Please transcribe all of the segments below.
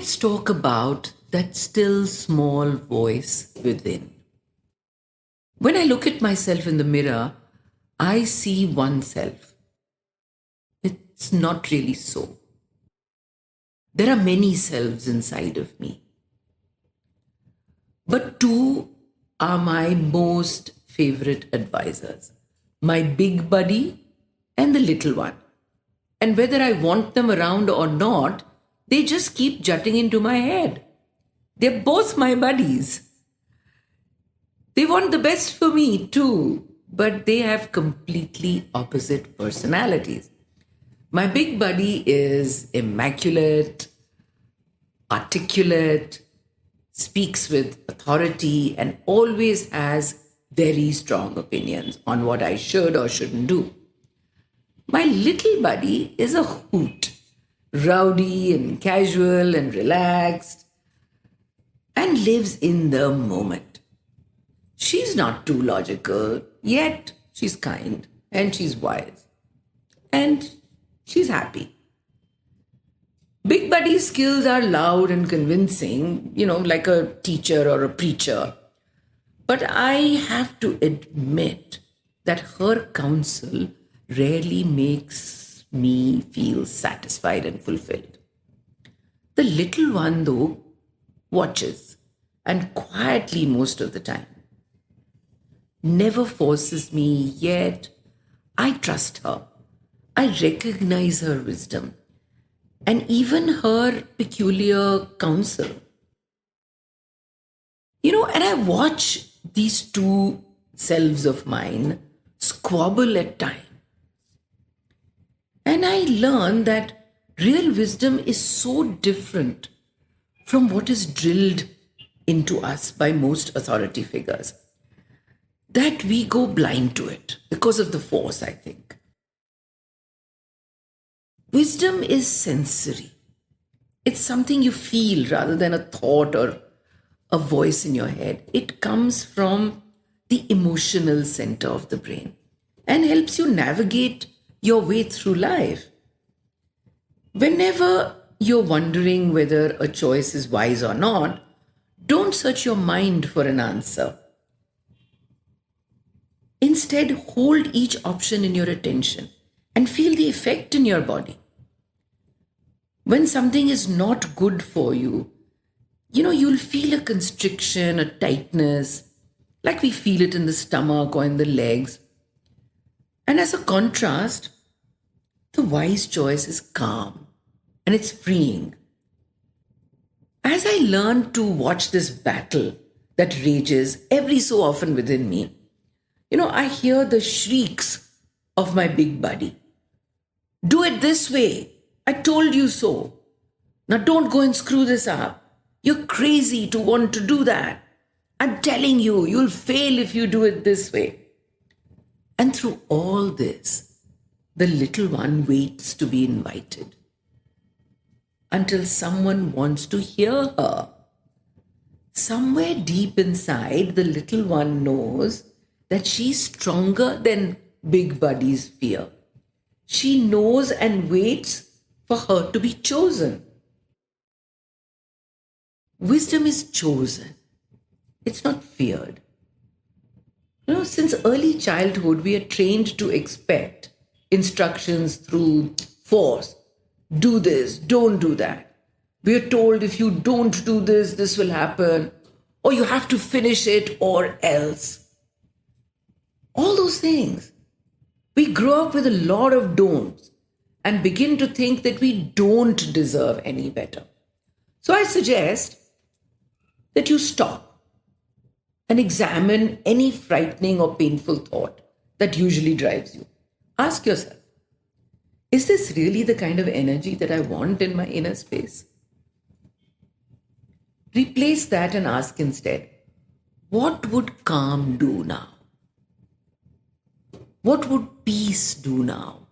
Let's talk about that still small voice within. When I look at myself in the mirror, I see one self. It's not really so. There are many selves inside of me. But two are my most favorite advisors, my big buddy and the little one. And whether I want them around or not, they just keep jutting into my head. They're both my buddies. They want the best for me too, but they have completely opposite personalities. My big buddy is immaculate, articulate, speaks with authority, and always has very strong opinions on what I should or shouldn't do. My little buddy is a hoot, rowdy and casual and relaxed, and lives in the moment. She's not too logical, yet she's kind and she's wise and she's happy. Big Buddy's skills are loud and convincing, like a teacher or a preacher. But I have to admit that her counsel rarely makes me feel satisfied and fulfilled. The little one, though, watches, and quietly most of the time. Never forces me, yet I trust her. I recognize her wisdom and even her peculiar counsel. And I watch these two selves of mine squabble at times. And I learn that real wisdom is so different from what is drilled into us by most authority figures that we go blind to it because of the force, I think. Wisdom is sensory. It's something you feel rather than a thought or a voice in your head. It comes from the emotional center of the brain and helps you navigate your way through life. Whenever you're wondering whether a choice is wise or not, don't search your mind for an answer. Instead, hold each option in your attention and feel the effect in your body. When something is not good for you, you'll feel a constriction, a tightness, like we feel it in the stomach or in the legs. And as a contrast, the wise choice is calm and it's freeing. As I learn to watch this battle that rages every so often within me, I hear the shrieks of my big buddy. Do it this way. I told you so. Now don't go and screw this up. You're crazy to want to do that. I'm telling you, you'll fail if you do it this way. And through all this, the little one waits to be invited until someone wants to hear her. Somewhere deep inside, the little one knows that she's stronger than Big Buddy's fear. She knows and waits for her to be chosen. Wisdom is chosen. It's not feared. Since early childhood, we are trained to expect instructions through force. Do this, don't do that. We are told if you don't do this, this will happen. Or you have to finish it or else. All those things. We grow up with a lot of don'ts and begin to think that we don't deserve any better. So I suggest that you stop and examine any frightening or painful thought that usually drives you. Ask yourself, is this really the kind of energy that I want in my inner space? Replace that and ask instead, what would calm do now? What would peace do now?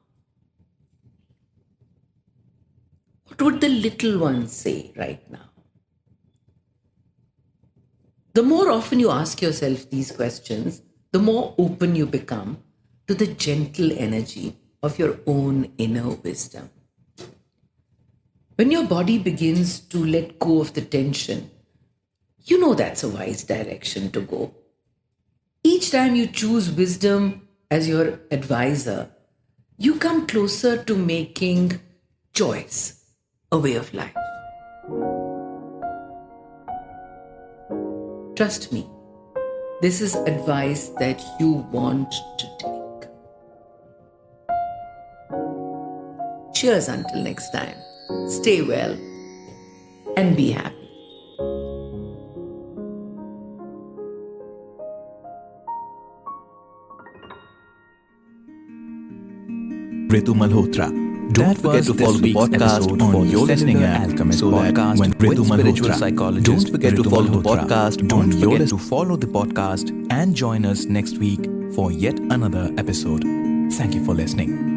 What would the little one say right now? The more often you ask yourself these questions, the more open you become to the gentle energy of your own inner wisdom. When your body begins to let go of the tension, you know that's a wise direction to go. Each time you choose wisdom as your advisor, you come closer to making choice a way of life. Trust me, this is advice that you want to take. Cheers until next time. Stay well and be happy. Ritu Malhotra. Don't forget to follow the podcast on your listening app. Alchemist so podcast when Ritu Malhotra. Don't forget to follow the podcast. Don't forget to follow the podcast and join us next week for yet another episode. Thank you for listening.